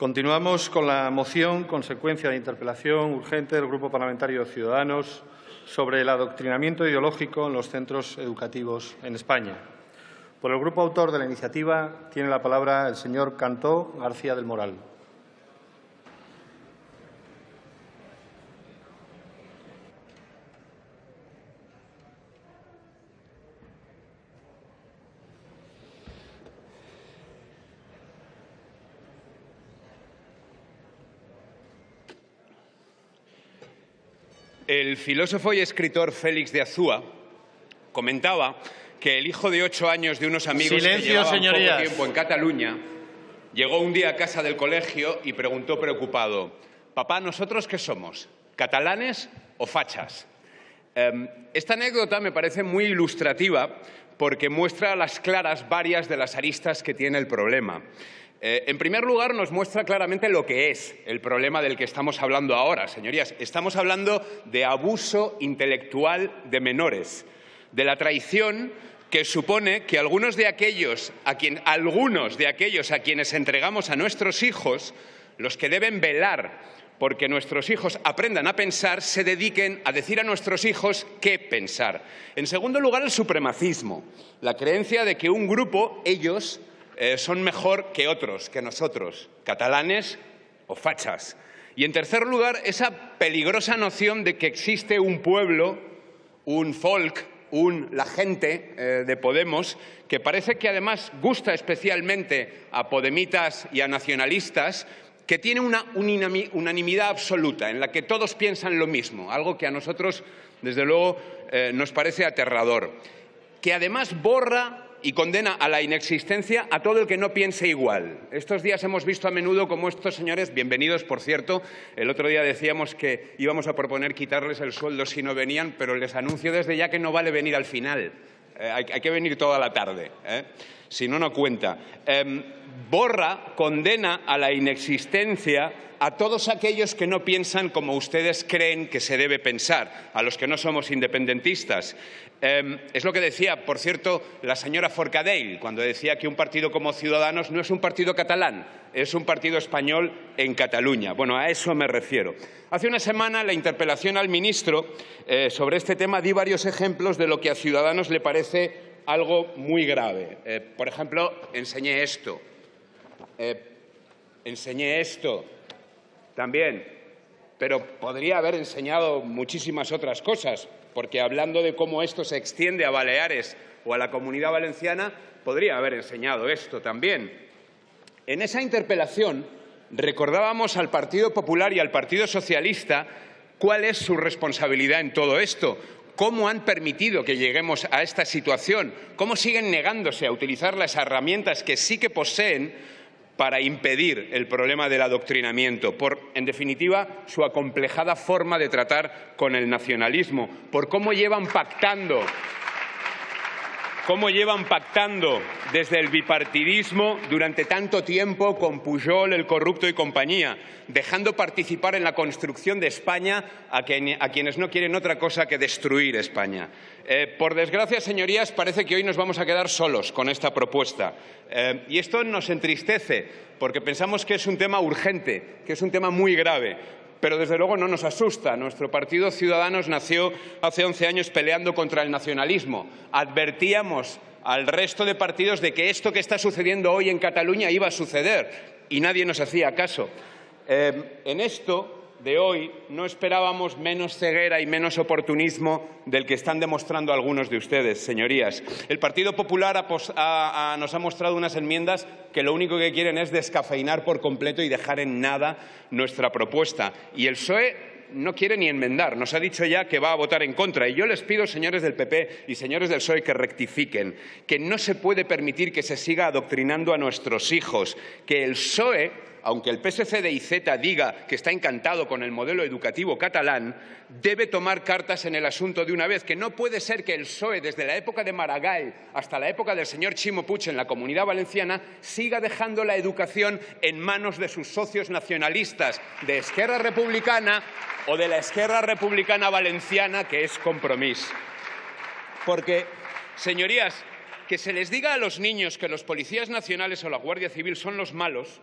Continuamos con la moción, consecuencia de interpelación urgente del Grupo Parlamentario de Ciudadanos sobre el adoctrinamiento ideológico en los centros educativos en España. Por el grupo autor de la iniciativa tiene la palabra el señor Cantó García del Moral. El filósofo y escritor Félix de Azúa comentaba que el hijo de 8 años de unos amigos que llevaban poco tiempo en Cataluña llegó un día a casa del colegio y preguntó preocupado: «Papá, ¿nosotros qué somos? ¿Catalanes o fachas?». Esta anécdota me parece muy ilustrativa porque muestra a las claras varias de las aristas que tiene el problema. En primer lugar, nos muestra claramente lo que es el problema del que estamos hablando ahora, señorías. Estamos hablando de abuso intelectual de menores, de la traición que supone que algunos de aquellos a quienes entregamos a nuestros hijos, los que deben velar porque nuestros hijos aprendan a pensar, se dediquen a decir a nuestros hijos qué pensar. En segundo lugar, el supremacismo, la creencia de que un grupo, ellos, son mejor que otros, que nosotros, catalanes o fachas. Y en tercer lugar, esa peligrosa noción de que existe un pueblo, un folk, la gente de Podemos, que parece que además gusta especialmente a podemitas y a nacionalistas, que tiene una unanimidad absoluta, en la que todos piensan lo mismo, algo que a nosotros, desde luego, nos parece aterrador, que además borra y condena a la inexistencia a todo el que no piense igual. Estos días hemos visto a menudo cómo estos señores, bienvenidos por cierto, el otro día decíamos que íbamos a proponer quitarles el sueldo si no venían, pero les anuncio desde ya que no vale venir al final. Hay que venir toda la tarde, si no, no cuenta. Borra, condena a la inexistencia a todos aquellos que no piensan como ustedes creen que se debe pensar, a los que no somos independentistas. Es lo que decía, por cierto, la señora Forcadell, cuando decía que un partido como Ciudadanos no es un partido catalán, es un partido español en Cataluña. Bueno, a eso me refiero. Hace una semana, en la interpelación al ministro sobre este tema, di varios ejemplos de lo que a Ciudadanos le parece algo muy grave. Por ejemplo, enseñé esto también, pero podría haber enseñado muchísimas otras cosas, porque hablando de cómo esto se extiende a Baleares o a la Comunidad Valenciana, podría haber enseñado esto también. En esa interpelación recordábamos al Partido Popular y al Partido Socialista cuál es su responsabilidad en todo esto, cómo han permitido que lleguemos a esta situación, cómo siguen negándose a utilizar las herramientas que sí que poseen para impedir el problema del adoctrinamiento, por, en definitiva, su acomplejada forma de tratar con el nacionalismo, por cómo llevan pactando desde el bipartidismo durante tanto tiempo con Pujol, el corrupto y compañía, dejando participar en la construcción de España a quienes no quieren otra cosa que destruir España. Por desgracia, señorías, parece que hoy nos vamos a quedar solos con esta propuesta. Y esto nos entristece, porque pensamos que es un tema urgente, que es un tema muy grave. Pero desde luego no nos asusta. Nuestro partido Ciudadanos nació hace 11 años peleando contra el nacionalismo. Advertíamos al resto de partidos de que esto que está sucediendo hoy en Cataluña iba a suceder y nadie nos hacía caso. En esto de hoy no esperábamos menos ceguera y menos oportunismo del que están demostrando algunos de ustedes, señorías. El Partido Popular nos ha mostrado unas enmiendas que lo único que quieren es descafeinar por completo y dejar en nada nuestra propuesta. Y el PSOE no quiere ni enmendar, nos ha dicho ya que va a votar en contra. Y yo les pido, señores del PP y señores del PSOE, que rectifiquen, que no se puede permitir que se siga adoctrinando a nuestros hijos, que el PSOE, aunque el PSC de IZ diga que está encantado con el modelo educativo catalán, debe tomar cartas en el asunto de una vez, que no puede ser que el PSOE, desde la época de Maragall hasta la época del señor Ximo Puig en la Comunidad Valenciana, siga dejando la educación en manos de sus socios nacionalistas de Esquerra Republicana o de la Esquerra Republicana Valenciana, que es Compromís. Porque, señorías, que se les diga a los niños que los policías nacionales o la Guardia Civil son los malos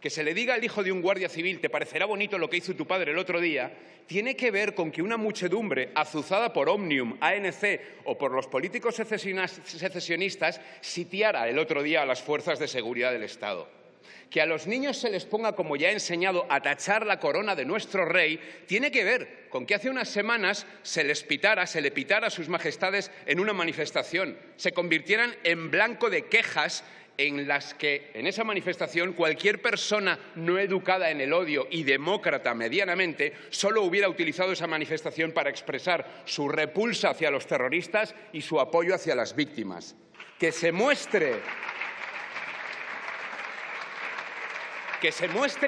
que se le diga al hijo de un guardia civil «te parecerá bonito lo que hizo tu padre el otro día», tiene que ver con que una muchedumbre azuzada por Òmnium, ANC o por los políticos secesionistas sitiara el otro día a las fuerzas de seguridad del Estado. Que a los niños se les ponga, como ya he enseñado, a tachar la corona de nuestro rey, tiene que ver con que hace unas semanas se le pitara a sus majestades en una manifestación, se convirtieran en blanco de quejas en las que, en esa manifestación, cualquier persona no educada en el odio y demócrata medianamente solo hubiera utilizado esa manifestación para expresar su repulsa hacia los terroristas y su apoyo hacia las víctimas. Que se muestre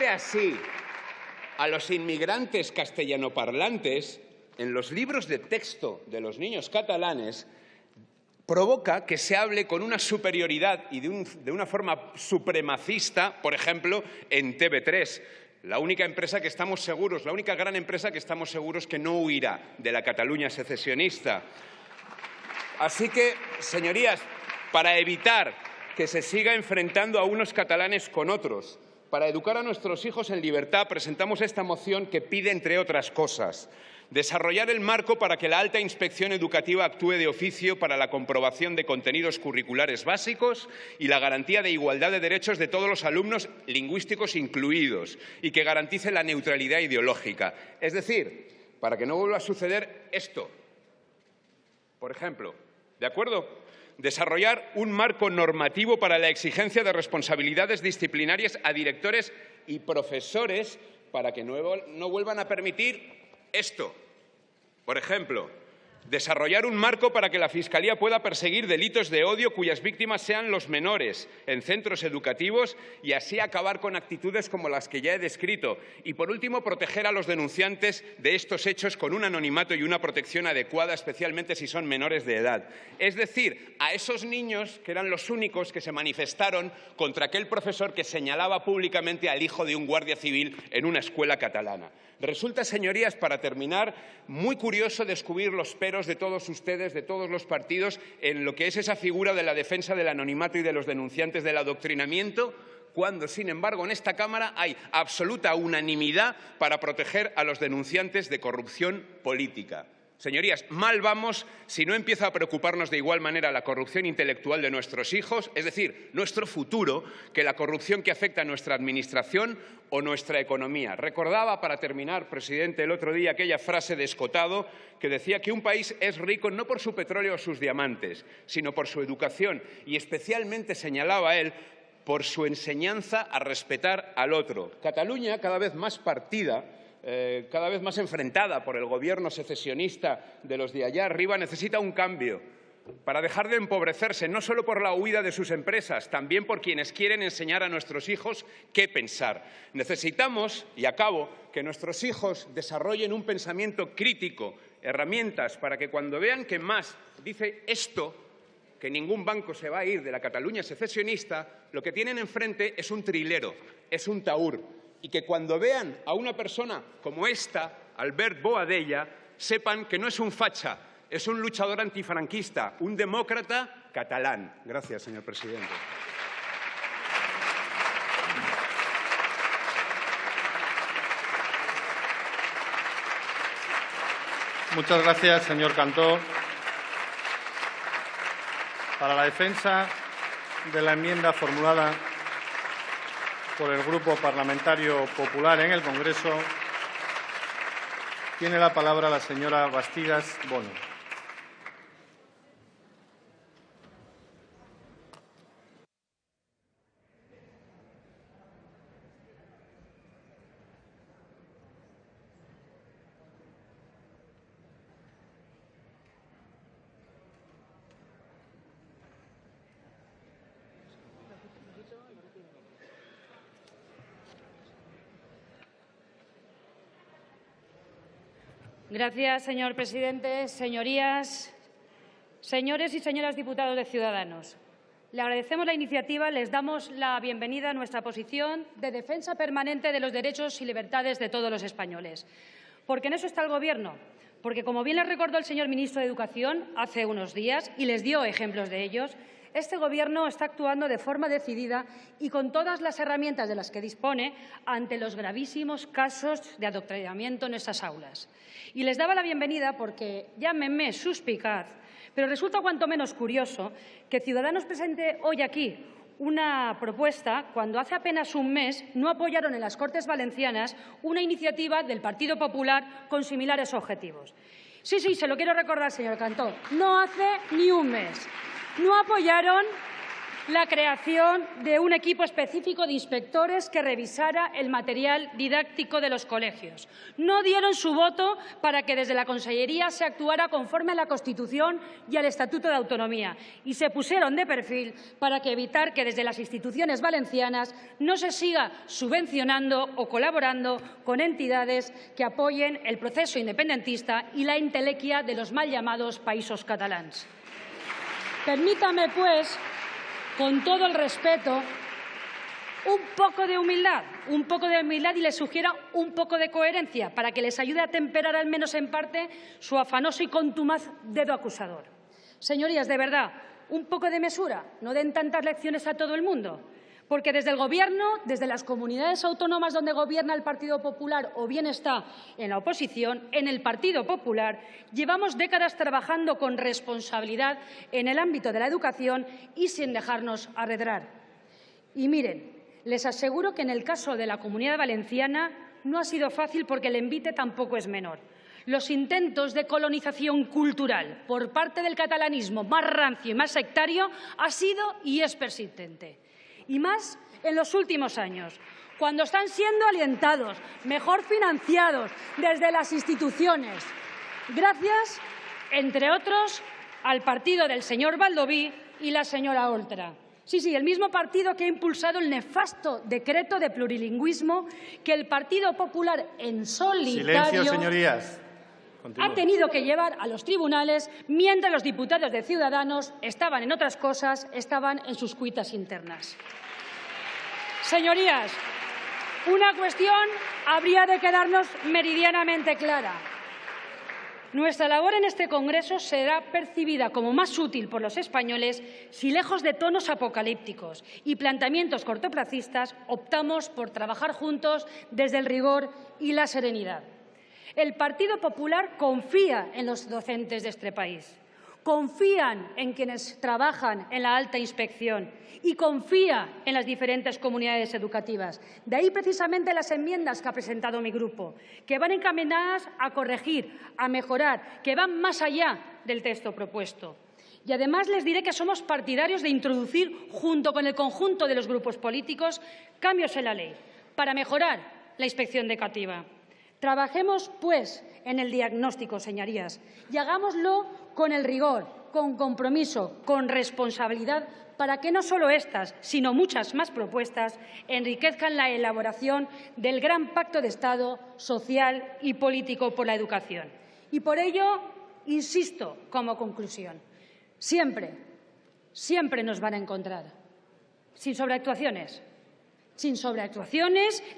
así a los inmigrantes castellanoparlantes en los libros de texto de los niños catalanes provoca que se hable con una superioridad y de una forma supremacista, por ejemplo, en TV3. La única empresa que estamos seguros, la única gran empresa que estamos seguros que no huirá de la Cataluña secesionista. Así que, señorías, para evitar que se siga enfrentando a unos catalanes con otros, para educar a nuestros hijos en libertad, presentamos esta moción que pide, entre otras cosas, desarrollar el marco para que la alta inspección educativa actúe de oficio para la comprobación de contenidos curriculares básicos y la garantía de igualdad de derechos de todos los alumnos, lingüísticos incluidos, y que garantice la neutralidad ideológica. Es decir, para que no vuelva a suceder esto. Por ejemplo, ¿de acuerdo? Desarrollar un marco normativo para la exigencia de responsabilidades disciplinarias a directores y profesores para que no vuelvan a permitir esto. Por ejemplo, desarrollar un marco para que la Fiscalía pueda perseguir delitos de odio cuyas víctimas sean los menores en centros educativos y así acabar con actitudes como las que ya he descrito. Y, por último, proteger a los denunciantes de estos hechos con un anonimato y una protección adecuada, especialmente si son menores de edad. Es decir, a esos niños que eran los únicos que se manifestaron contra aquel profesor que señalaba públicamente al hijo de un guardia civil en una escuela catalana. Resulta, señorías, para terminar, muy curioso descubrir los peros de todos ustedes, de todos los partidos, en lo que es esa figura de la defensa del anonimato y de los denunciantes del adoctrinamiento, cuando, sin embargo, en esta Cámara hay absoluta unanimidad para proteger a los denunciantes de corrupción política. Señorías, mal vamos si no empieza a preocuparnos de igual manera la corrupción intelectual de nuestros hijos, es decir, nuestro futuro, que la corrupción que afecta a nuestra administración o nuestra economía. Recordaba, para terminar, presidente, el otro día aquella frase de Escotado que decía que un país es rico no por su petróleo o sus diamantes, sino por su educación y especialmente, señalaba él, por su enseñanza a respetar al otro. Cataluña, cada vez más partida, cada vez más enfrentada por el gobierno secesionista de los de allá arriba, necesita un cambio para dejar de empobrecerse, no solo por la huida de sus empresas, también por quienes quieren enseñar a nuestros hijos qué pensar. Necesitamos, y acabo, que nuestros hijos desarrollen un pensamiento crítico, herramientas para que cuando vean que Mas dice esto, que ningún banco se va a ir de la Cataluña secesionista, lo que tienen enfrente es un trilero, es un tahúr. Y que cuando vean a una persona como esta, Albert Boadella, sepan que no es un facha, es un luchador antifranquista, un demócrata catalán. Gracias, señor presidente. Muchas gracias, señor Cantó. Para la defensa de la enmienda formulada por el Grupo Parlamentario Popular en el Congreso, tiene la palabra la señora Bastidas Bono. Gracias, señor presidente. Señorías, señores y señoras diputados de Ciudadanos, le agradecemos la iniciativa, les damos la bienvenida a nuestra posición de defensa permanente de los derechos y libertades de todos los españoles. Porque en eso está el Gobierno. Porque, como bien les recordó el señor ministro de Educación hace unos días, y les dio ejemplos de ellos, este Gobierno está actuando de forma decidida y con todas las herramientas de las que dispone ante los gravísimos casos de adoctrinamiento en nuestras aulas. Y les daba la bienvenida porque, llámenme suspicaz, pero resulta cuanto menos curioso que Ciudadanos presente hoy aquí una propuesta cuando hace apenas un mes no apoyaron en las Cortes Valencianas una iniciativa del Partido Popular con similares objetivos. Sí, se lo quiero recordar, señor Cantó. No hace ni un mes. No apoyaron la creación de un equipo específico de inspectores que revisara el material didáctico de los colegios. No dieron su voto para que desde la Consellería se actuara conforme a la Constitución y al Estatuto de Autonomía y se pusieron de perfil para evitar que desde las instituciones valencianas no se siga subvencionando o colaborando con entidades que apoyen el proceso independentista y la entelequia de los mal llamados països catalans. Permítame, pues, con todo el respeto, un poco de humildad y les sugiero un poco de coherencia para que les ayude a temperar al menos en parte su afanoso y contumaz dedo acusador. Señorías, de verdad, un poco de mesura, no den tantas lecciones a todo el mundo, porque desde el Gobierno, desde las comunidades autónomas donde gobierna el Partido Popular o bien está en la oposición, en el Partido Popular, llevamos décadas trabajando con responsabilidad en el ámbito de la educación y sin dejarnos arredrar. Y miren, les aseguro que en el caso de la Comunidad Valenciana no ha sido fácil porque el envite tampoco es menor. Los intentos de colonización cultural por parte del catalanismo más rancio y más sectario ha sido y es persistente. Y más en los últimos años, cuando están siendo alentados, mejor financiados desde las instituciones, gracias, entre otros, al partido del señor Baldoví y la señora Oltra. Sí, el mismo partido que ha impulsado el nefasto decreto de plurilingüismo que el Partido Popular en solitario Silencio, señorías. Ha tenido que llevar a los tribunales mientras los diputados de Ciudadanos estaban en otras cosas, estaban en sus cuitas internas. Señorías, una cuestión habría de quedarnos meridianamente clara. Nuestra labor en este Congreso será percibida como más útil por los españoles si, lejos de tonos apocalípticos y planteamientos cortoplacistas, optamos por trabajar juntos desde el rigor y la serenidad. El Partido Popular confía en los docentes de este país, confían en quienes trabajan en la alta inspección y confía en las diferentes comunidades educativas. De ahí precisamente las enmiendas que ha presentado mi grupo, que van encaminadas a corregir, a mejorar, que van más allá del texto propuesto. Y además les diré que somos partidarios de introducir, junto con el conjunto de los grupos políticos, cambios en la ley para mejorar la inspección educativa. Trabajemos, pues, en el diagnóstico, señorías, y hagámoslo con el rigor, con compromiso, con responsabilidad, para que no solo estas, sino muchas más propuestas enriquezcan la elaboración del gran pacto de Estado social y político por la educación. Y por ello, insisto como conclusión, siempre nos van a encontrar, sin sobreactuaciones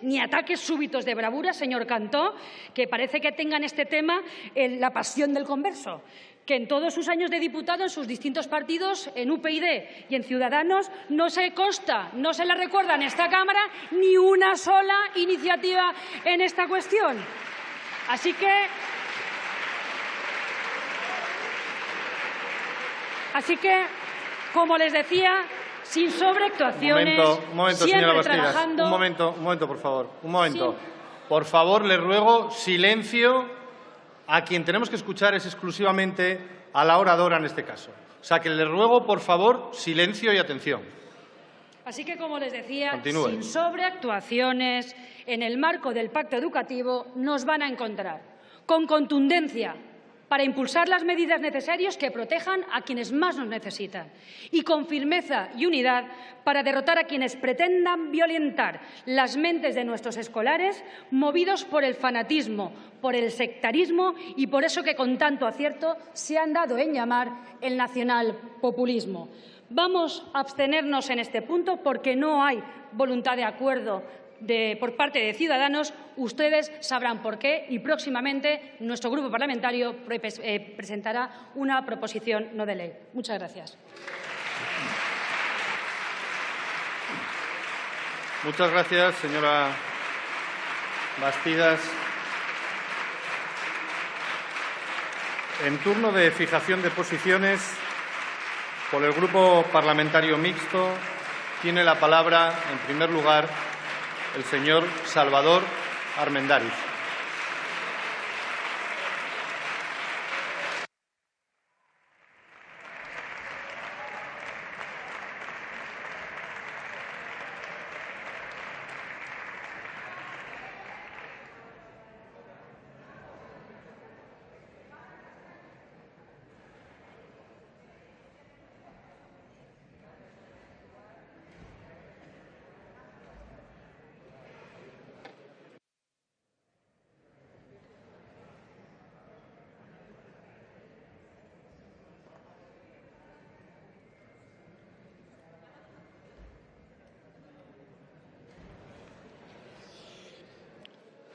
ni ataques súbitos de bravura, señor Cantó, que parece que tengan este tema en la pasión del converso, que en todos sus años de diputado en sus distintos partidos, en UPyD y en Ciudadanos, no se consta, no se le recuerda en esta Cámara ni una sola iniciativa en esta cuestión. Así que, como les decía, sin sobreactuaciones, un momento, siempre señora Bastidas. trabajando. Un momento, por favor. Un momento. Sí. Por favor, le ruego silencio. A quien tenemos que escuchar es exclusivamente a la oradora en este caso. O sea, que le ruego, por favor, silencio y atención. Así que, como les decía, Continúe. sin sobreactuaciones, en el marco del pacto educativo nos van a encontrar con contundencia para impulsar las medidas necesarias que protejan a quienes más nos necesitan y con firmeza y unidad para derrotar a quienes pretendan violentar las mentes de nuestros escolares movidos por el fanatismo, por el sectarismo y por eso que con tanto acierto se han dado en llamar el nacionalpopulismo. Vamos a abstenernos en este punto porque no hay voluntad de acuerdo por parte de Ciudadanos. Ustedes sabrán por qué y próximamente nuestro grupo parlamentario presentará una proposición no de ley. Muchas gracias. Muchas gracias, señora Bastidas. En turno de fijación de posiciones, por el Grupo Parlamentario Mixto, tiene la palabra, en primer lugar, el señor Salvador Armendáriz.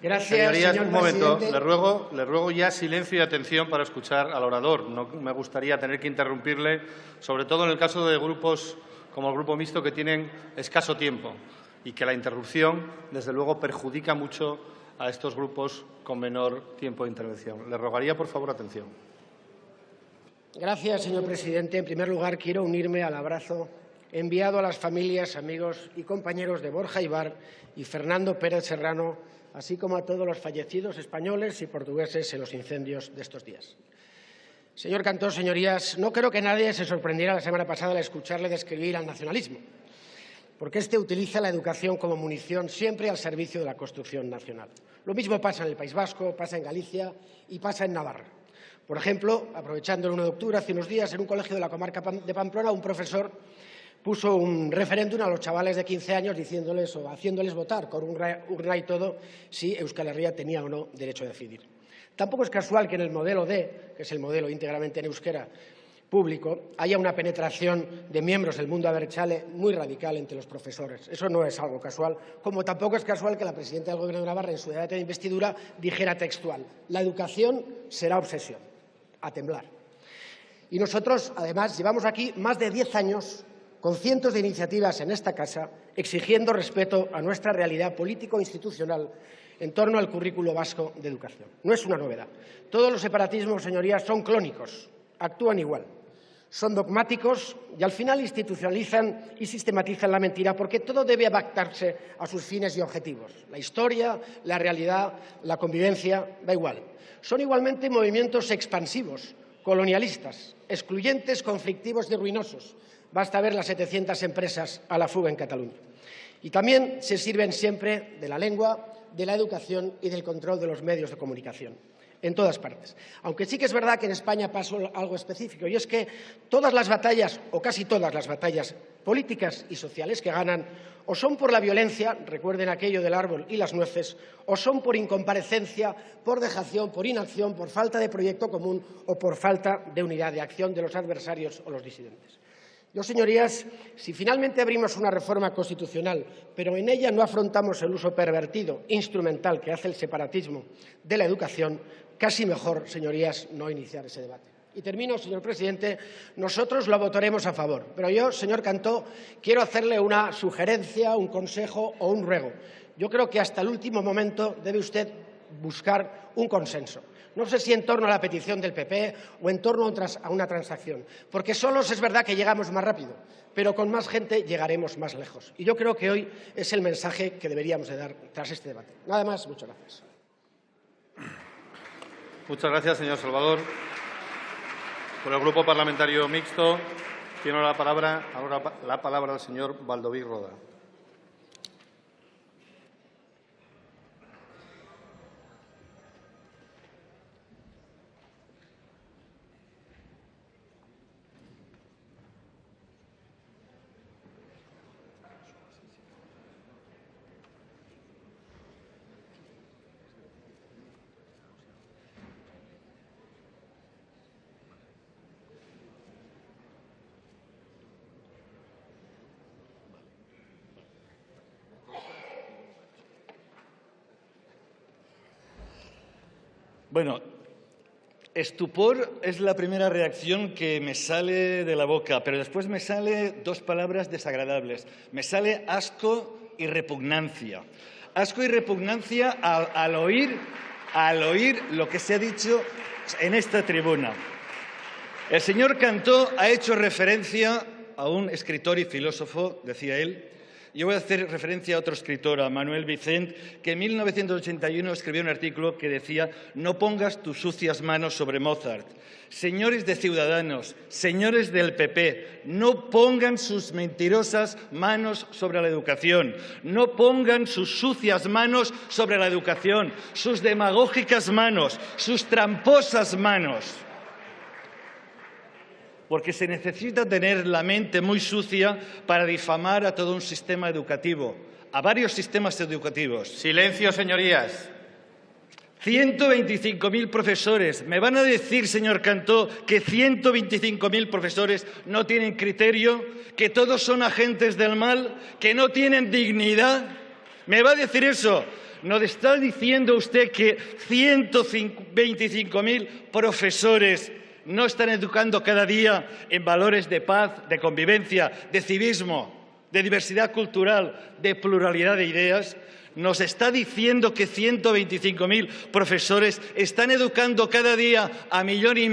Gracias, señorías, señor un momento. presidente. Le ruego ya silencio y atención para escuchar al orador. No me gustaría tener que interrumpirle, sobre todo en el caso de grupos como el Grupo Mixto, que tienen escaso tiempo y que la interrupción, desde luego, perjudica mucho a estos grupos con menor tiempo de intervención. Le rogaría, por favor, atención. Gracias, señor presidente. En primer lugar, quiero unirme al abrazo enviado a las familias, amigos y compañeros de Borja Ibar y Fernando Pérez Serrano, así como a todos los fallecidos españoles y portugueses en los incendios de estos días. Señor Cantó, señorías, no creo que nadie se sorprendiera la semana pasada al escucharle describir al nacionalismo, porque este utiliza la educación como munición siempre al servicio de la construcción nacional. Lo mismo pasa en el País Vasco, pasa en Galicia y pasa en Navarra. Por ejemplo, aprovechando el 1 de octubre, hace unos días, en un colegio de la comarca de Pamplona, un profesor puso un referéndum a los chavales de 15 años diciéndoles o haciéndoles votar con urna y todo si Euskal Herria tenía o no derecho a decidir. Tampoco es casual que en el modelo D, que es el modelo íntegramente en euskera público, haya una penetración de miembros del mundo abertzale muy radical entre los profesores. Eso no es algo casual, como tampoco es casual que la presidenta del Gobierno de Navarra en su debate de investidura dijera textual: la educación será obsesión, a temblar. Y nosotros, además, llevamos aquí más de 10 años con cientos de iniciativas en esta casa exigiendo respeto a nuestra realidad político-institucional en torno al currículo vasco de educación. No es una novedad. Todos los separatismos, señorías, son clónicos, actúan igual, son dogmáticos y al final institucionalizan y sistematizan la mentira, porque todo debe adaptarse a sus fines y objetivos. La historia, la realidad, la convivencia, da igual. Son igualmente movimientos expansivos, colonialistas, excluyentes, conflictivos y ruinosos. Basta ver las 700 empresas a la fuga en Cataluña. Y también se sirven siempre de la lengua, de la educación y del control de los medios de comunicación, en todas partes. Aunque sí que es verdad que en España pasó algo específico, y es que todas las batallas, o casi todas las batallas políticas y sociales que ganan, o son por la violencia, recuerden aquello del árbol y las nueces, o son por incomparecencia, por dejación, por inacción, por falta de proyecto común o por falta de unidad de acción de los adversarios o los disidentes. Yo, señorías, si finalmente abrimos una reforma constitucional, pero en ella no afrontamos el uso pervertido, instrumental, que hace el separatismo de la educación, casi mejor, señorías, no iniciar ese debate. Y termino, señor presidente, nosotros lo votaremos a favor, pero yo, señor Cantó, quiero hacerle una sugerencia, un consejo o un ruego. Yo creo que hasta el último momento debe usted buscar un consenso. No sé si en torno a la petición del PP o en torno a una transacción, porque solos es verdad que llegamos más rápido, pero con más gente llegaremos más lejos. Y yo creo que hoy es el mensaje que deberíamos de dar tras este debate. Nada más, muchas gracias. Muchas gracias, señor Salvador. Por el Grupo Parlamentario Mixto tiene ahora la palabra el señor Baldoví Roda. Bueno, estupor es la primera reacción que me sale de la boca, pero después me sale dos palabras desagradables. Me sale asco y repugnancia. Asco y repugnancia al oír lo que se ha dicho en esta tribuna. El señor Cantó ha hecho referencia a un escritor y filósofo, decía él. Yo voy a hacer referencia a otro escritor, a Manuel Vicent, que en 1981 escribió un artículo que decía: no pongas tus sucias manos sobre Mozart. Señores de Ciudadanos, señores del PP, no pongan sus mentirosas manos sobre la educación, no pongan sus sucias manos sobre la educación, sus demagógicas manos, sus tramposas manos. Porque se necesita tener la mente muy sucia para difamar a todo un sistema educativo, a varios sistemas educativos. Silencio, señorías. 125.000 profesores. ¿Me van a decir, señor Cantó, que 125.000 profesores no tienen criterio, que todos son agentes del mal, que no tienen dignidad? ¿Me va a decir eso? ¿Nos está diciendo usted que 125.000 profesores no están educando cada día en valores de paz, de convivencia, de civismo, de diversidad cultural, de pluralidad de ideas? Nos está diciendo que 125.000 profesores están educando cada día a 1,5 millones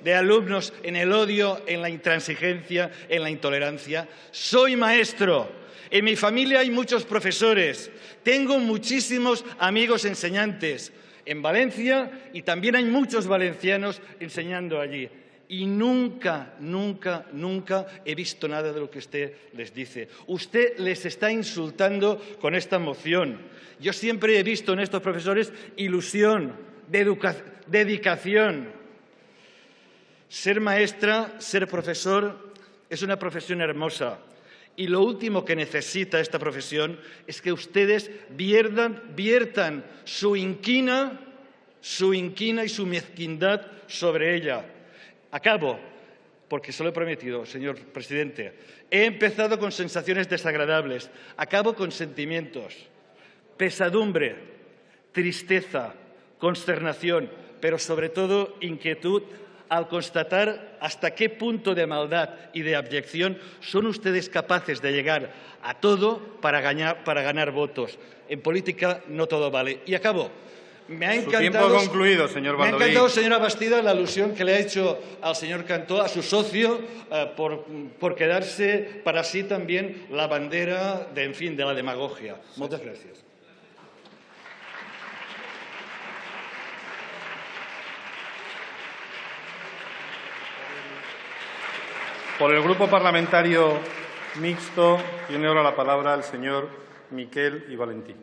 de alumnos en el odio, en la intransigencia, en la intolerancia. Soy maestro. En mi familia hay muchos profesores. Tengo muchísimos amigos enseñantes en Valencia y también hay muchos valencianos enseñando allí. Y nunca, nunca, nunca he visto nada de lo que usted les dice. Usted les está insultando con esta moción. Yo siempre he visto en estos profesores ilusión, dedicación. Ser maestra, ser profesor, es una profesión hermosa. Y lo último que necesita esta profesión es que ustedes viertan su inquina y su mezquindad sobre ella. Acabo, porque se lo he prometido, señor presidente. He empezado con sensaciones desagradables, acabo con sentimientos, pesadumbre, tristeza, consternación, pero sobre todo inquietud al constatar hasta qué punto de maldad y de abyección son ustedes capaces de llegar a todo para ganar votos. En política no todo vale. Y acabo. Me ha encantado, Su tiempo concluido, señor Valdoví. Me ha encantado, señora Bastida, la alusión que le ha hecho al señor Cantó, a su socio, por quedarse para sí también la bandera de la demagogia. Muchas gracias. Por el Grupo Parlamentario Mixto tiene ahora la palabra el señor Miquel i Valentí.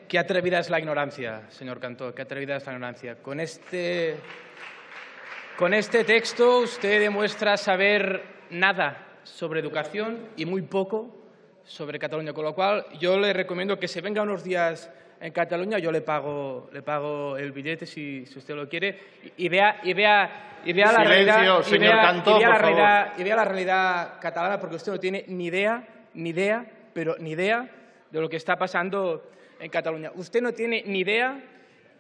Qué atrevida es la ignorancia, señor Cantó, qué atrevida es la ignorancia. Con este texto usted demuestra saber nada sobre educación y muy poco sobre Cataluña, con lo cual yo le recomiendo que se venga unos días en Cataluña, yo le pago el billete si usted lo quiere y vea la realidad, señor Cantó, por favor. Y vea la realidad catalana, porque usted no tiene ni idea de lo que está pasando en Cataluña. Usted no tiene ni idea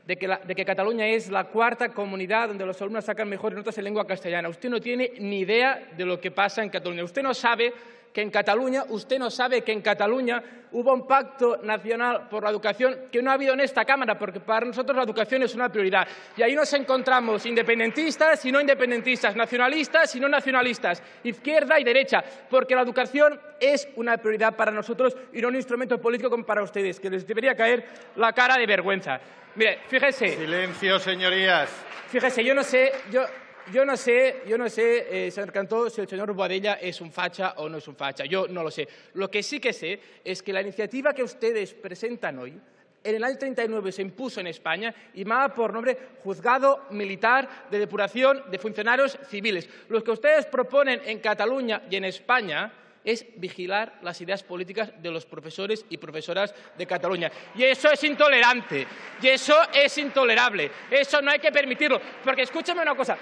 de que Cataluña es la cuarta comunidad donde los alumnos sacan mejores notas en lengua castellana. Usted no tiene ni idea de lo que pasa en Cataluña. Usted no sabe que en Cataluña hubo un pacto nacional por la educación que no ha habido en esta Cámara, porque para nosotros la educación es una prioridad. Y ahí nos encontramos independentistas y no independentistas, nacionalistas y no nacionalistas, izquierda y derecha, porque la educación es una prioridad para nosotros y no un instrumento político como para ustedes, que les debería caer la cara de vergüenza. Mire, fíjese. Silencio, señorías. Fíjese, yo no sé, señor Cantó, si el señor Boadella es un facha o no es un facha. Yo no lo sé. Lo que sí que sé es que la iniciativa que ustedes presentan hoy en el año 39 se impuso en España y llamaba por nombre Juzgado Militar de Depuración de Funcionarios Civiles. Lo que ustedes proponen en Cataluña y en España es vigilar las ideas políticas de los profesores y profesoras de Cataluña. Y eso es intolerante, y eso es intolerable. Eso no hay que permitirlo. Porque escúchame una cosa,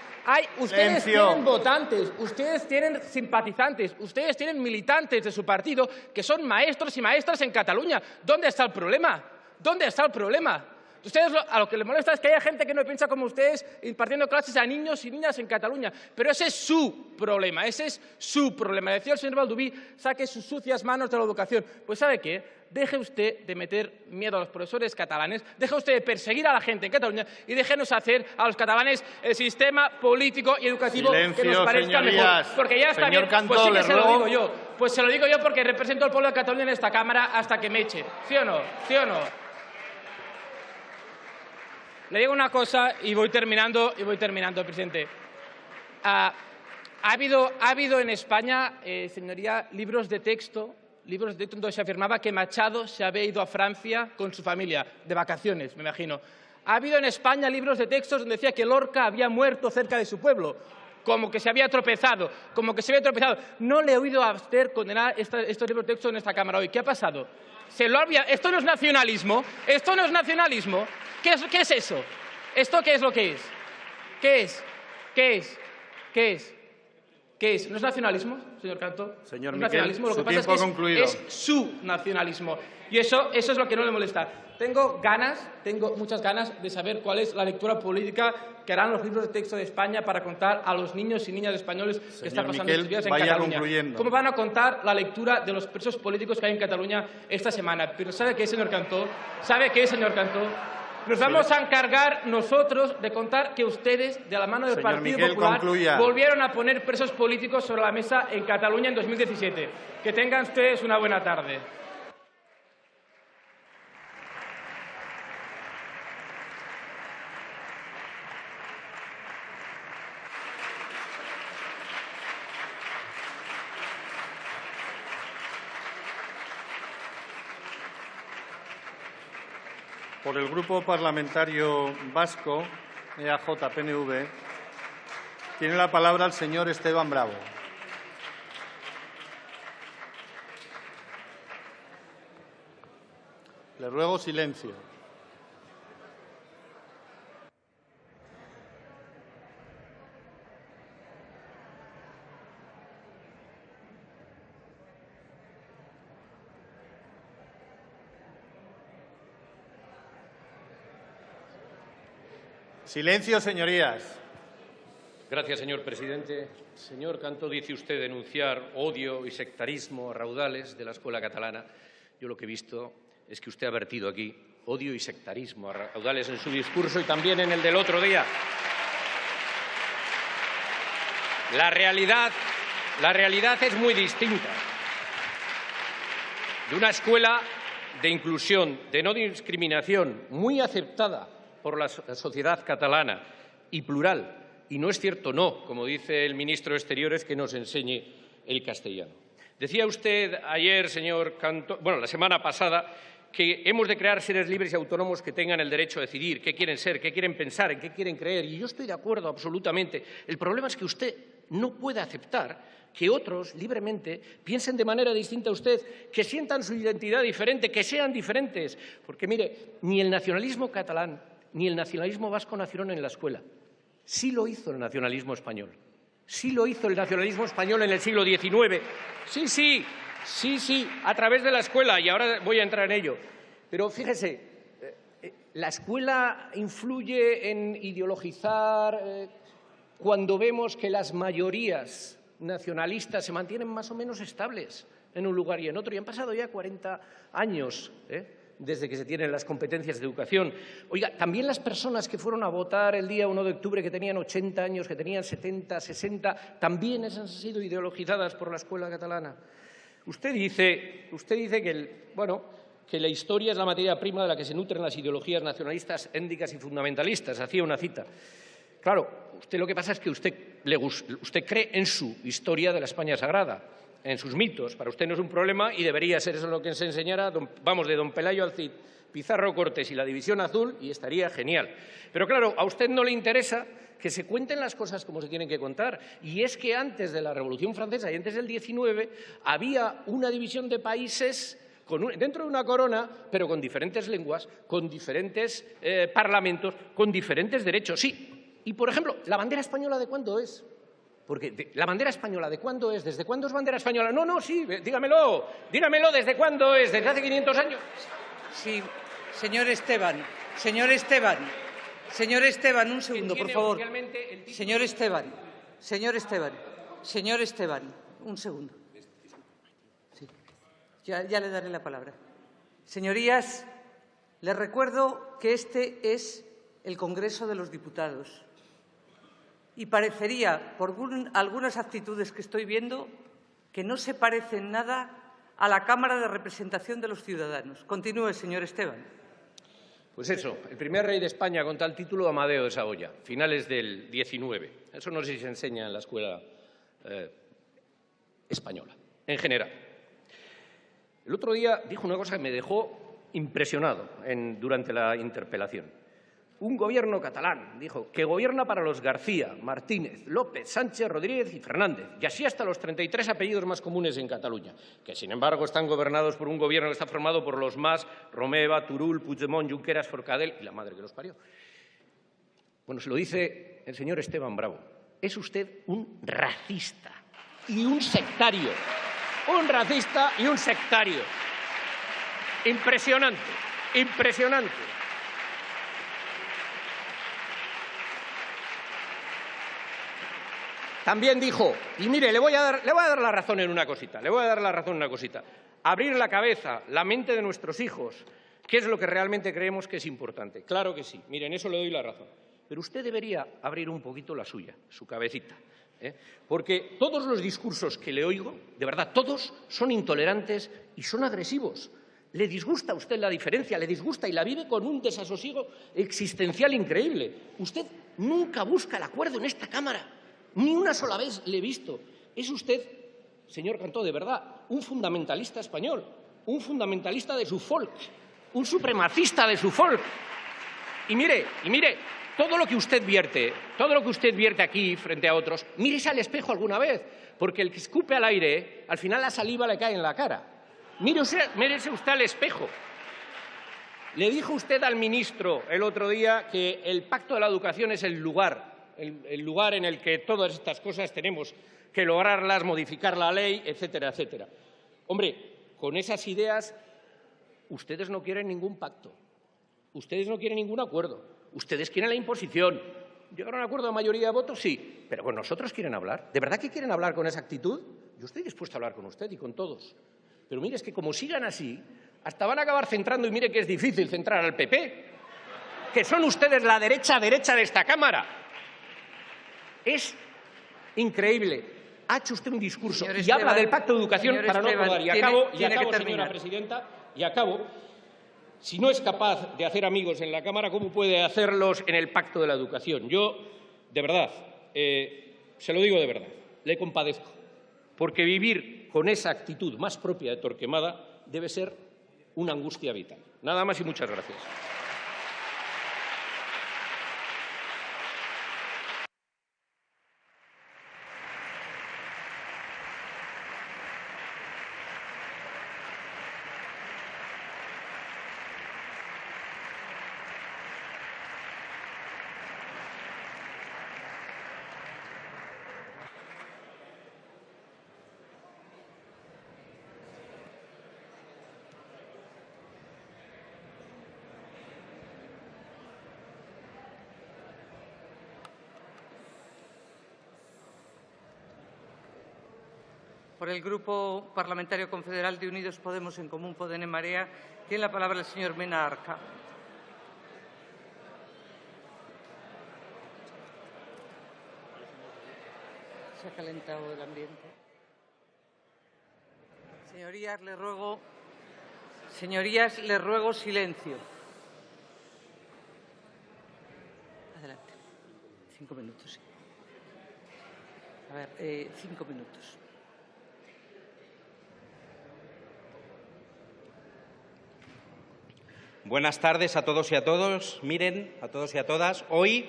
ustedes tienen votantes, ustedes tienen simpatizantes, ustedes tienen militantes de su partido que son maestros y maestras en Cataluña. ¿Dónde está el problema? ¿Dónde está el problema? Ustedes a lo que les molesta es que haya gente que no piensa como ustedes impartiendo clases a niños y niñas en Cataluña. Pero ese es su problema, ese es su problema. Decía el señor Baldoví, saque sus sucias manos de la educación. Pues ¿sabe qué? Deje usted de meter miedo a los profesores catalanes, deje usted de perseguir a la gente en Cataluña y déjenos hacer a los catalanes el sistema político y educativo que nos parezca mejor. Porque ya está bien, pues sí que se lo digo yo. Pues se lo digo yo porque represento al pueblo de Cataluña en esta Cámara hasta que me echen. ¿Sí o no? ¿Sí o no? Le digo una cosa y voy terminando, presidente. Ha habido en España, señoría, libros de texto donde se afirmaba que Machado se había ido a Francia con su familia, de vacaciones, me imagino. Ha habido en España libros de textos donde decía que Lorca había muerto cerca de su pueblo, como que se había tropezado, No le he oído a usted condenar estos libros de texto en esta Cámara hoy. ¿Qué ha pasado? ¿Se lo ha olvidado? ¿Esto no es nacionalismo? ¿Esto no es nacionalismo? ¿Qué es eso? ¿Esto qué es lo que es? ¿Qué es? ¿Qué es? ¿Qué es? ¿Qué es? ¿No es nacionalismo, señor Cantó? Señor ¿No es Miquel, nacionalismo? Lo que su pasa tiempo es su nacionalismo. Y eso es lo que no le molesta. Tengo muchas ganas de saber cuál es la lectura política que harán los libros de texto de España para contar a los niños y niñas españoles que están pasando estos días en Cataluña. ¿Cómo van a contar la lectura de los presos políticos que hay en Cataluña esta semana? Pero ¿sabe qué, señor Cantó? Nos vamos a encargar nosotros de contar que ustedes, de la mano del Partido Popular, volvieron a poner presos políticos sobre la mesa en Cataluña en 2017. Que tengan ustedes una buena tarde. Por el Grupo Parlamentario Vasco, EAJ-PNV, tiene la palabra el señor Esteban Bravo. Le ruego silencio. Silencio, señorías. Gracias, señor presidente. Señor Cantó, dice usted denunciar odio y sectarismo a raudales de la escuela catalana. Yo lo que he visto es que usted ha vertido aquí odio y sectarismo a raudales en su discurso y también en el del otro día. La realidad es muy distinta. De una escuela de inclusión, de no discriminación, muy aceptada por la sociedad catalana y plural. Y no es cierto, no, como dice el ministro de Exteriores, que nos enseñe el castellano. Decía usted ayer, señor Cantó, la semana pasada, que hemos de crear seres libres y autónomos que tengan el derecho a decidir qué quieren ser, qué quieren pensar, en qué quieren creer. Y yo estoy de acuerdo absolutamente. El problema es que usted no puede aceptar que otros libremente piensen de manera distinta a usted, que sientan su identidad diferente, que sean diferentes. Porque, mire, ni el nacionalismo catalán ni el nacionalismo vasco nacieron en la escuela. Sí lo hizo el nacionalismo español. Sí lo hizo el nacionalismo español en el siglo XIX. Sí, a través de la escuela, y ahora voy a entrar en ello. Pero fíjese, la escuela influye en ideologizar cuando vemos que las mayorías nacionalistas se mantienen más o menos estables en un lugar y en otro. Y han pasado ya 40 años, desde que se tienen las competencias de educación. Oiga, también las personas que fueron a votar el día 1 de octubre, que tenían 80 años, que tenían 70, 60, también han sido ideologizadas por la escuela catalana. Usted dice que la historia es la materia prima de la que se nutren las ideologías nacionalistas, étnicas y fundamentalistas. Hacía una cita. Claro, usted lo que pasa es que usted cree en su historia de la España sagrada, en sus mitos. Para usted no es un problema y debería ser eso lo que se enseñara, de don Pelayo al Cid, Pizarro Cortés y la División Azul y estaría genial. Pero claro, a usted no le interesa que se cuenten las cosas como se tienen que contar. Y es que antes de la Revolución Francesa y antes del 19 había una división de países dentro de una corona, pero con diferentes lenguas, con diferentes parlamentos, con diferentes derechos. Sí. Y, por ejemplo, ¿la bandera española de cuándo es? Porque ¿la bandera española de cuándo es? ¿Desde cuándo es bandera española? No, sí, dígamelo, ¿desde cuándo es? ¿Desde hace 500 años? Sí, señor Esteban, un segundo, por favor. Señor Esteban, un segundo. Sí. Ya le daré la palabra. Señorías, les recuerdo que este es el Congreso de los Diputados y parecería, por algunas actitudes que estoy viendo, que no se parecen nada a la Cámara de Representación de los Ciudadanos. Continúe, señor Esteban. Pues eso, el primer rey de España con tal título, Amadeo de Saboya, finales del 19. Eso no sé si se enseña en la escuela española, en general. El otro día dijo una cosa que me dejó impresionado durante la interpelación. Un gobierno catalán, dijo, que gobierna para los García, Martínez, López, Sánchez, Rodríguez y Fernández, y así hasta los 33 apellidos más comunes en Cataluña, que sin embargo están gobernados por un gobierno que está formado por los Mas, Romeva, Turull, Puigdemont, Junqueras, Forcadell y la madre que los parió. Bueno, se lo dice el señor Esteban Bravo. Es usted un racista y un sectario. Un racista y un sectario. Impresionante, impresionante. También dijo, y mire, le voy a dar la razón en una cosita, Abrir la cabeza, la mente de nuestros hijos, ¿qué es lo que realmente creemos que es importante? Claro que sí, mire, en eso le doy la razón. Pero usted debería abrir un poquito la suya, su cabecita. Porque todos los discursos que le oigo, de verdad, todos son intolerantes y son agresivos. Le disgusta a usted la diferencia, le disgusta y la vive con un desasosiego existencial increíble. Usted nunca busca el acuerdo en esta Cámara. Ni una sola vez le he visto. Es usted, señor Cantó, de verdad, un fundamentalista español, un fundamentalista de su folk, un supremacista de su folk. Y mire, todo lo que usted vierte aquí frente a otros, mírese al espejo alguna vez, porque el que escupe al aire, al final la saliva le cae en la cara. Mírese usted al espejo. Le dijo usted al ministro el otro día que el Pacto de la Educación es el lugar en el que todas estas cosas tenemos que lograrlas, modificar la ley, etcétera, etcétera. Hombre, con esas ideas ustedes no quieren ningún pacto, ustedes no quieren ningún acuerdo, ustedes quieren la imposición. ¿Llegar a un acuerdo de mayoría de votos? Sí, pero con nosotros quieren hablar. ¿De verdad que quieren hablar con esa actitud? Yo estoy dispuesto a hablar con usted y con todos. Pero mire, es que como sigan así, hasta van a acabar centrando, y mire que es difícil centrar al PP, que son ustedes la derecha de esta Cámara. Es increíble. Ha hecho usted un discurso y habla del Pacto de Educación para no acordar. Y acabo, señora presidenta, y acabo. Si no es capaz de hacer amigos en la Cámara, ¿cómo puede hacerlos en el Pacto de la Educación? Yo, de verdad, se lo digo de verdad, le compadezco, porque vivir con esa actitud más propia de Torquemada debe ser una angustia vital. Nada más y muchas gracias. Por el Grupo Parlamentario Confederal de Unidos Podemos, En Común Podem, en Marea, tiene la palabra el señor Mena Arca. Se ha calentado el ambiente. Señorías, les ruego silencio. Adelante. 5 minutos. Sí. A ver, 5 minutos. Buenas tardes a todos y a todos. Miren, a todos y a todas, hoy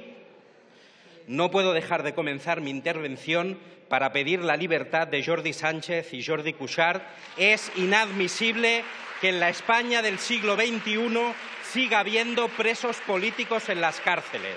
no puedo dejar de comenzar mi intervención para pedir la libertad de Jordi Sánchez y Jordi Cuixart. Es inadmisible que en la España del siglo XXI siga habiendo presos políticos en las cárceles.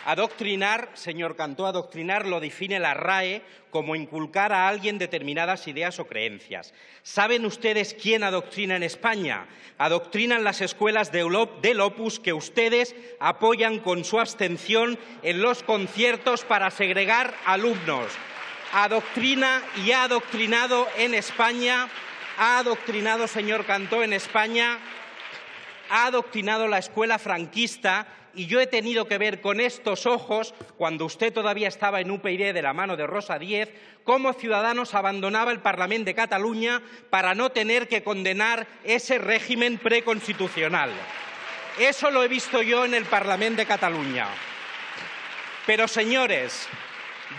Adoctrinar, señor Cantó, adoctrinar lo define la RAE como inculcar a alguien determinadas ideas o creencias. ¿Saben ustedes quién adoctrina en España? Adoctrinan las escuelas del Opus que ustedes apoyan con su abstención en los conciertos para segregar alumnos. Adoctrina y ha adoctrinado en España, señor Cantó, en España, ha adoctrinado la escuela franquista. Y yo he tenido que ver con estos ojos, cuando usted todavía estaba en UPyD de la mano de Rosa Díez, cómo Ciudadanos abandonaba el Parlament de Cataluña para no tener que condenar ese régimen preconstitucional. Eso lo he visto yo en el Parlament de Cataluña. Pero, señores,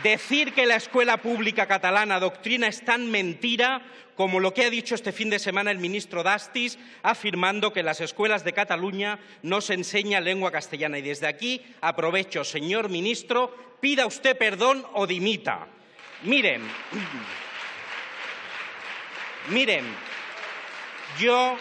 decir que la escuela pública catalana adoctrina es tan mentira como lo que ha dicho este fin de semana el ministro Dastis, afirmando que en las escuelas de Cataluña no se enseña lengua castellana. Y desde aquí aprovecho, señor ministro, pida usted perdón o dimita. Miren, yo,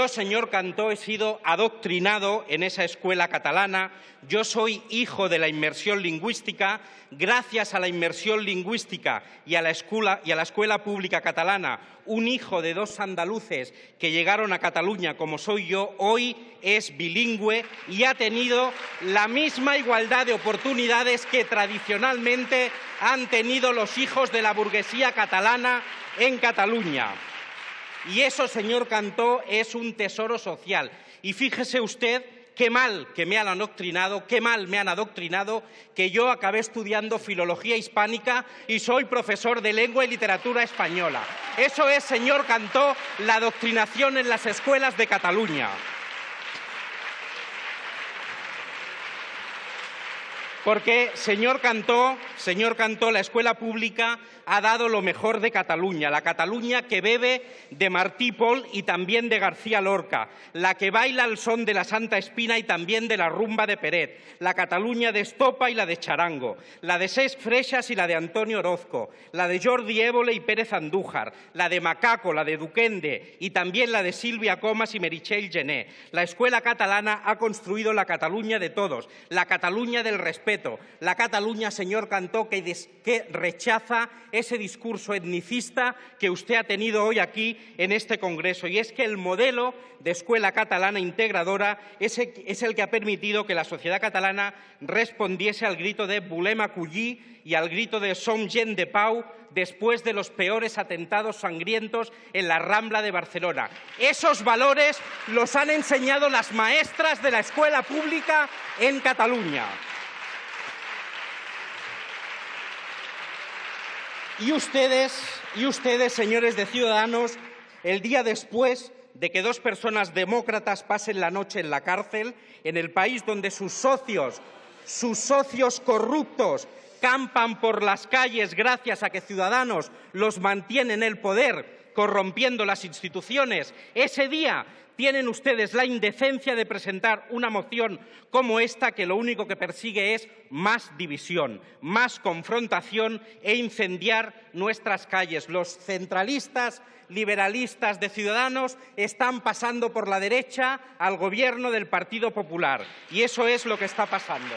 señor Cantó, he sido adoctrinado en esa escuela catalana. Yo soy hijo de la inmersión lingüística. Gracias a la inmersión lingüística y a la escuela pública catalana, un hijo de dos andaluces que llegaron a Cataluña, como soy yo, hoy es bilingüe y ha tenido la misma igualdad de oportunidades que tradicionalmente han tenido los hijos de la burguesía catalana en Cataluña. Y eso, señor Cantó, es un tesoro social. Y fíjese usted qué mal que me han adoctrinado, que yo acabé estudiando filología hispánica y soy profesor de lengua y literatura española. Eso es, señor Cantó, la adoctrinación en las escuelas de Cataluña. Porque, señor Cantó, la escuela pública ha dado lo mejor de Cataluña, la Cataluña que bebe de Martí Pol y también de García Lorca, la que baila al son de la Santa Espina y también de la rumba de Peret, la Cataluña de Estopa y la de Charango, la de Cesc Freixas y la de Antonio Orozco, la de Jordi Évole y Pérez Andújar, la de Macaco, la de Duquende y también la de Sílvia Comas y Meritxell Gené. La escuela catalana ha construido la Cataluña de todos, la Cataluña del respeto, la Cataluña, señor Cantó, que rechaza ese discurso etnicista que usted ha tenido hoy aquí en este Congreso. Y es que el modelo de escuela catalana integradora es el que ha permitido que la sociedad catalana respondiese al grito de «Volem acollir» y al grito de «Som gent de pau» después de los peores atentados sangrientos en la Rambla de Barcelona. Esos valores los han enseñado las maestras de la escuela pública en Cataluña. Y ustedes, señores de Ciudadanos, el día después de que dos personas demócratas pasen la noche en la cárcel, en el país donde sus socios corruptos campan por las calles gracias a que Ciudadanos los mantiene en el poder, corrompiendo las instituciones, ese día tienen ustedes la indecencia de presentar una moción como esta que lo único que persigue es más división, más confrontación e incendiar nuestras calles. Los centralistas, liberalistas de Ciudadanos están pasando por la derecha al gobierno del Partido Popular y eso es lo que está pasando.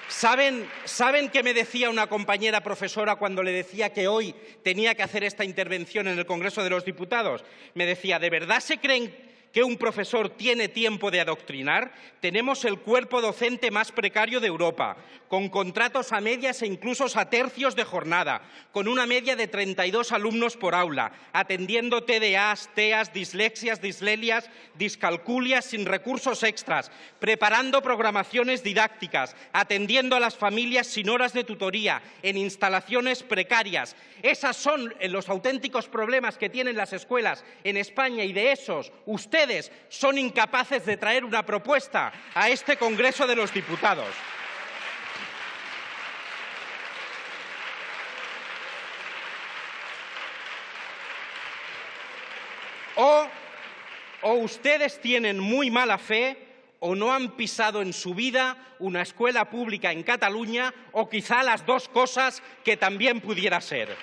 ¿Saben qué me decía una compañera profesora cuando le decía que hoy tenía que hacer esta intervención en el Congreso de los Diputados? Me decía, ¿de verdad se creen que un profesor tiene tiempo de adoctrinar? Tenemos el cuerpo docente más precario de Europa, con contratos a medias e incluso a tercios de jornada, con una media de 32 alumnos por aula, atendiendo TDAs, TEAs, dislexias, dislelias, discalculias sin recursos extras, preparando programaciones didácticas, atendiendo a las familias sin horas de tutoría, en instalaciones precarias. Esos son los auténticos problemas que tienen las escuelas en España y de esos usted ustedes son incapaces de traer una propuesta a este Congreso de los Diputados. O ustedes tienen muy mala fe o no han pisado en su vida una escuela pública en Cataluña, o quizá las dos cosas, que también pudiera ser.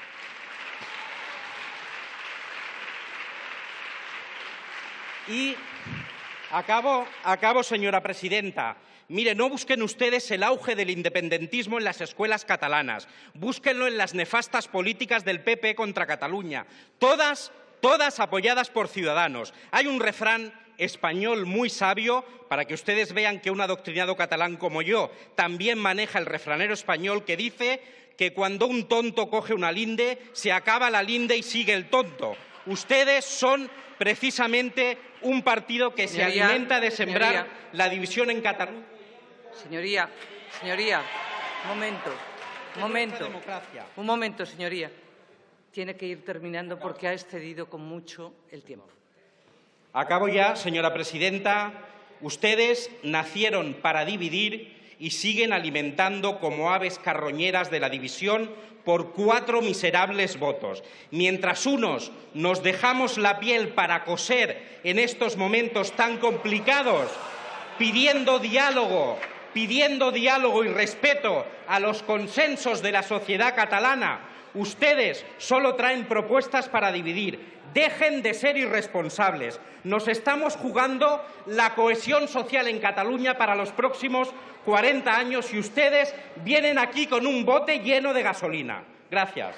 Y acabo, señora presidenta. Mire, no busquen ustedes el auge del independentismo en las escuelas catalanas. Búsquenlo en las nefastas políticas del PP contra Cataluña. Todas apoyadas por Ciudadanos. Hay un refrán español muy sabio, para que ustedes vean que un adoctrinado catalán como yo también maneja el refranero español, que dice que cuando un tonto coge una linde, se acaba la linde y sigue el tonto. Ustedes son precisamente un partido que se alimenta de sembrar la división en Cataluña. Señoría, un momento, señoría. Tiene que ir terminando porque ha excedido con mucho el tiempo. Acabo ya, señora presidenta. Ustedes nacieron para dividir y siguen alimentando como aves carroñeras de la división por 4 miserables votos. Mientras unos nos dejamos la piel para coser en estos momentos tan complicados, pidiendo diálogo y respeto a los consensos de la sociedad catalana, ustedes solo traen propuestas para dividir. Dejen de ser irresponsables. Nos estamos jugando la cohesión social en Cataluña para los próximos 40 años y ustedes vienen aquí con un bote lleno de gasolina. Gracias.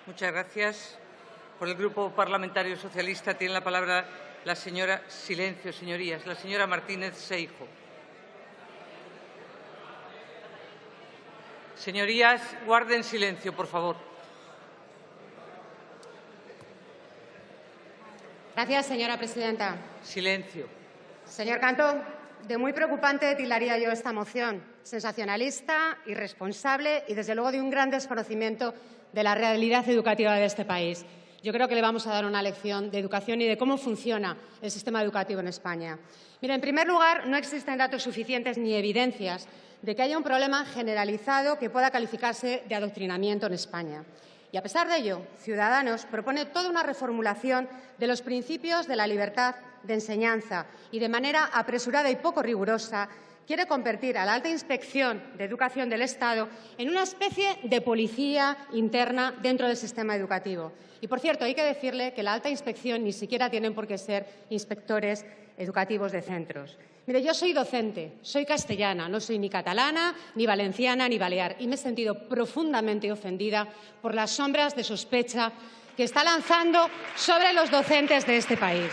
Muchas gracias. Por el Grupo Parlamentario Socialista tiene la palabra la señora... Silencio, señorías. La señora Martínez Seijo. Señorías, guarden silencio, por favor. Gracias, señora presidenta. Silencio. Señor Cantó, de muy preocupante tildaría yo esta moción. Sensacionalista, irresponsable y, desde luego, de un gran desconocimiento de la realidad educativa de este país. Yo creo que le vamos a dar una lección de educación y de cómo funciona el sistema educativo en España. Mire, en primer lugar, no existen datos suficientes ni evidencias de que haya un problema generalizado que pueda calificarse de adoctrinamiento en España. Y, a pesar de ello, Ciudadanos propone toda una reformulación de los principios de la libertad de enseñanza y, de manera apresurada y poco rigurosa, quiere convertir a la Alta Inspección de Educación del Estado en una especie de policía interna dentro del sistema educativo. Y, por cierto, hay que decirle que la Alta Inspección ni siquiera tienen por qué ser inspectores educativos de centros. Mire, yo soy docente, soy castellana, no soy ni catalana, ni valenciana, ni balear, y me he sentido profundamente ofendida por las sombras de sospecha que está lanzando sobre los docentes de este país.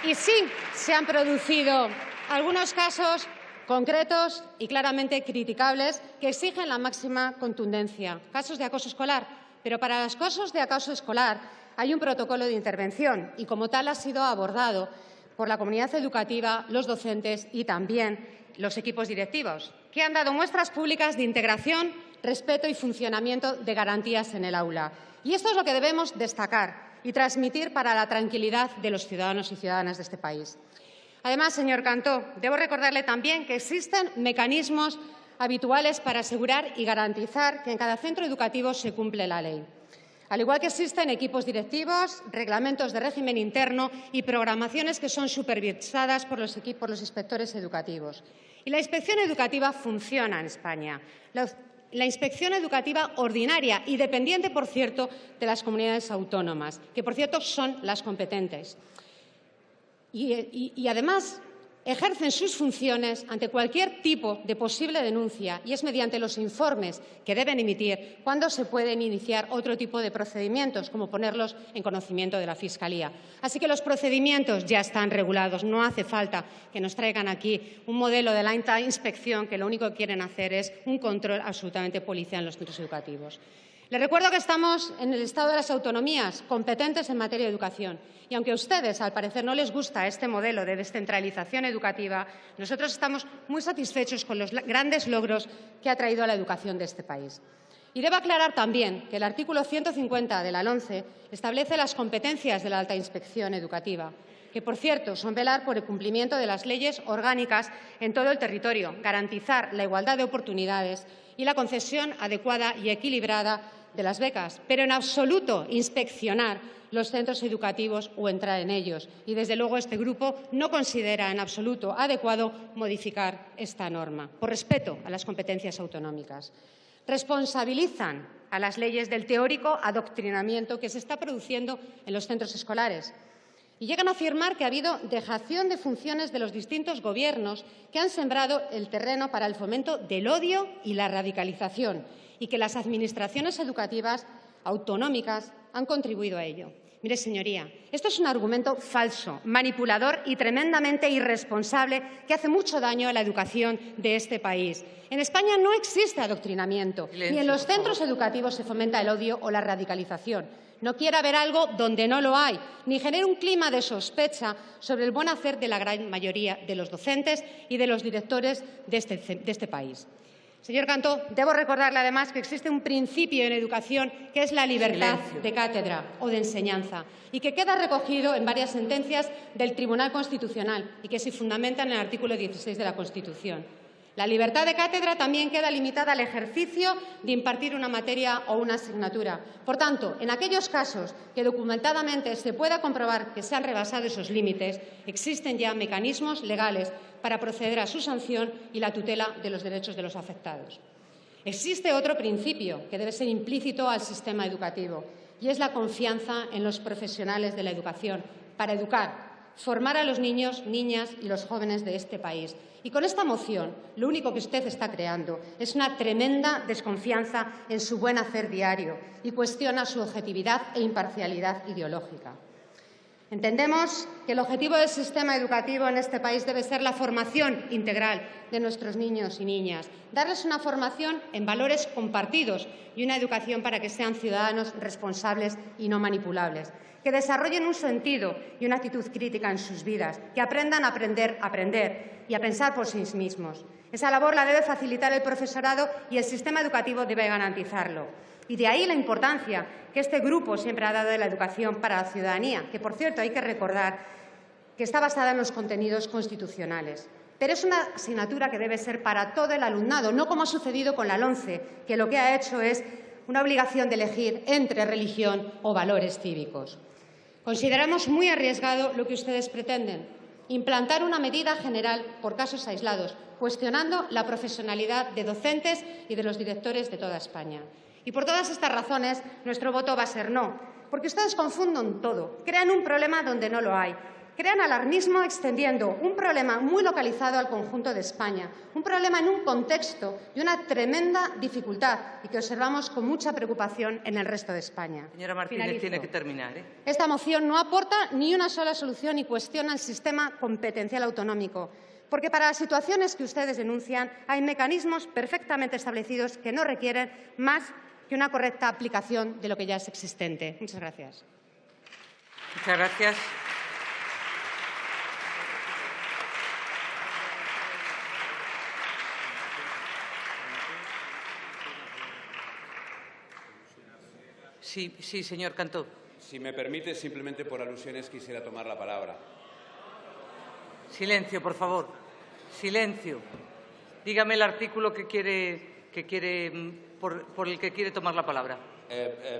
Y sí, se han producido algunos casos concretos y claramente criticables que exigen la máxima contundencia. Casos de acoso escolar, pero para los casos de acoso escolar hay un protocolo de intervención y, como tal, ha sido abordado por la comunidad educativa, los docentes y también los equipos directivos, que han dado muestras públicas de integración, respeto y funcionamiento de garantías en el aula. Y esto es lo que debemos destacar y transmitir para la tranquilidad de los ciudadanos y ciudadanas de este país. Además, señor Cantó, debo recordarle también que existen mecanismos habituales para asegurar y garantizar que en cada centro educativo se cumple la ley. Al igual que existen equipos directivos, reglamentos de régimen interno y programaciones que son supervisadas por los inspectores educativos. Y la inspección educativa funciona en España. la inspección educativa ordinaria y dependiente, por cierto, de las comunidades autónomas, que, por cierto, son las competentes. Y además, ejercen sus funciones ante cualquier tipo de posible denuncia y es mediante los informes que deben emitir cuando se pueden iniciar otro tipo de procedimientos, como ponerlos en conocimiento de la Fiscalía. Así que los procedimientos ya están regulados. No hace falta que nos traigan aquí un modelo de la alta inspección que lo único que quieren hacer es un control absolutamente policial en los centros educativos. Les recuerdo que estamos en el Estado de las autonomías, competentes en materia de educación. Y aunque a ustedes, al parecer, no les gusta este modelo de descentralización educativa, nosotros estamos muy satisfechos con los grandes logros que ha traído a la educación de este país. Y debo aclarar también que el artículo 150 de la LOMCE establece las competencias de la alta inspección educativa, que, por cierto, son velar por el cumplimiento de las leyes orgánicas en todo el territorio, garantizar la igualdad de oportunidades y la concesión adecuada y equilibrada de las becas, pero en absoluto inspeccionar los centros educativos o entrar en ellos. Y, desde luego, este grupo no considera en absoluto adecuado modificar esta norma, por respeto a las competencias autonómicas. Responsabilizan a las leyes del teórico adoctrinamiento que se está produciendo en los centros escolares. Y llegan a afirmar que ha habido dejación de funciones de los distintos gobiernos que han sembrado el terreno para el fomento del odio y la radicalización y que las administraciones educativas autonómicas han contribuido a ello. Mire, señoría, esto es un argumento falso, manipulador y tremendamente irresponsable que hace mucho daño a la educación de este país. En España no existe adoctrinamiento, ni en los centros educativos se fomenta el odio o la radicalización. No quiera ver algo donde no lo hay, ni genere un clima de sospecha sobre el buen hacer de la gran mayoría de los docentes y de los directores de este país. Señor Cantó, debo recordarle además que existe un principio en educación que es la libertad de cátedra o de enseñanza y que queda recogido en varias sentencias del Tribunal Constitucional y que se fundamenta en el artículo 16 de la Constitución. La libertad de cátedra también queda limitada al ejercicio de impartir una materia o una asignatura. Por tanto, en aquellos casos que documentadamente se pueda comprobar que se han rebasado esos límites, existen ya mecanismos legales para proceder a su sanción y la tutela de los derechos de los afectados. Existe otro principio que debe ser implícito al sistema educativo y es la confianza en los profesionales de la educación para educar, formar a los niños, niñas y los jóvenes de este país. Y con esta moción, lo único que usted está creando es una tremenda desconfianza en su buen hacer diario y cuestiona su objetividad e imparcialidad ideológica. Entendemos que el objetivo del sistema educativo en este país debe ser la formación integral de nuestros niños y niñas, darles una formación en valores compartidos y una educación para que sean ciudadanos responsables y no manipulables, que desarrollen un sentido y una actitud crítica en sus vidas, que aprendan a aprender y a pensar por sí mismos. Esa labor la debe facilitar el profesorado y el sistema educativo debe garantizarlo. Y de ahí la importancia que este grupo siempre ha dado de la educación para la ciudadanía, que, por cierto, hay que recordar que está basada en los contenidos constitucionales. Pero es una asignatura que debe ser para todo el alumnado, no como ha sucedido con la LOMCE, que lo que ha hecho es una obligación de elegir entre religión o valores cívicos. Consideramos muy arriesgado lo que ustedes pretenden, implantar una medida general por casos aislados, cuestionando la profesionalidad de docentes y de los directores de toda España. Y por todas estas razones, nuestro voto va a ser no, porque ustedes confunden todo, crean un problema donde no lo hay, crean alarmismo extendiendo un problema muy localizado al conjunto de España, un problema en un contexto de una tremenda dificultad y que observamos con mucha preocupación en el resto de España. Señora Martínez, tiene que terminar. Esta moción no aporta ni una sola solución y cuestiona el sistema competencial autonómico, porque para las situaciones que ustedes denuncian hay mecanismos perfectamente establecidos que no requieren más que una correcta aplicación de lo que ya es existente. Muchas gracias. Muchas gracias. Sí, señor Cantó. Si me permite, simplemente por alusiones quisiera tomar la palabra. Silencio, por favor. Silencio. Dígame el artículo por el que quiere tomar la palabra.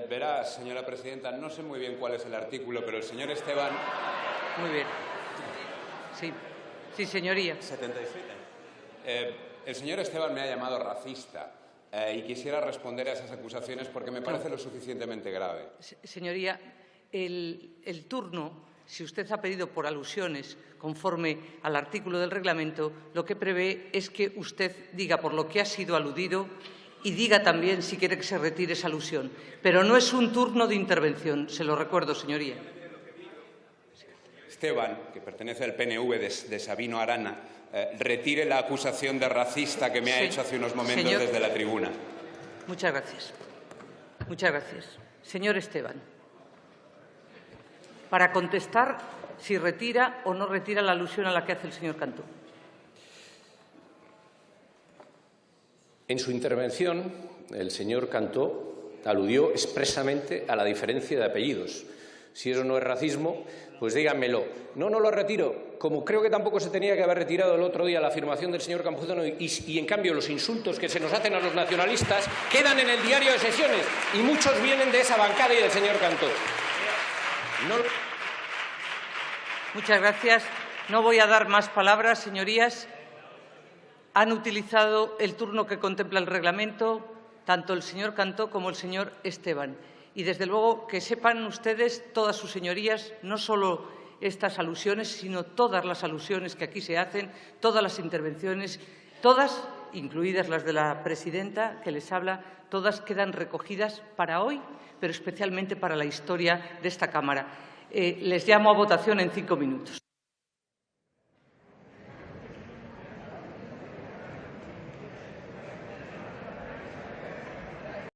Verá, señora presidenta, no sé muy bien cuál es el artículo, pero el señor Esteban... Muy bien. Sí, señoría. 77. El señor Esteban me ha llamado racista y quisiera responder a esas acusaciones porque me parece lo suficientemente grave. Señoría, el turno, si usted ha pedido por alusiones conforme al artículo del reglamento, lo que prevé es que usted diga por lo que ha sido aludido y diga también si quiere que se retire esa alusión. Pero no es un turno de intervención, se lo recuerdo, señoría. Esteban, que pertenece al PNV de Sabino Arana, retire la acusación de racista que me ha hecho hace unos momentos desde la tribuna. Muchas gracias. Muchas gracias. Señor Esteban, para contestar si retira o no retira la alusión a la que hace el señor Cantó. En su intervención, el señor Cantó aludió expresamente a la diferencia de apellidos. Si eso no es racismo, pues díganmelo. No lo retiro, como creo que tampoco se tenía que haber retirado el otro día la afirmación del señor Campuzano y en cambio los insultos que se nos hacen a los nacionalistas quedan en el diario de sesiones y muchos vienen de esa bancada y del señor Cantó. Muchas gracias. No voy a dar más palabras, señorías. Han utilizado el turno que contempla el reglamento tanto el señor Cantó como el señor Esteban. Y, desde luego, que sepan ustedes, todas sus señorías, no solo estas alusiones, sino todas las alusiones que aquí se hacen, todas las intervenciones, todas, incluidas las de la presidenta que les habla, todas quedan recogidas para hoy, pero especialmente para la historia de esta Cámara. Les llamo a votación en 5 minutos.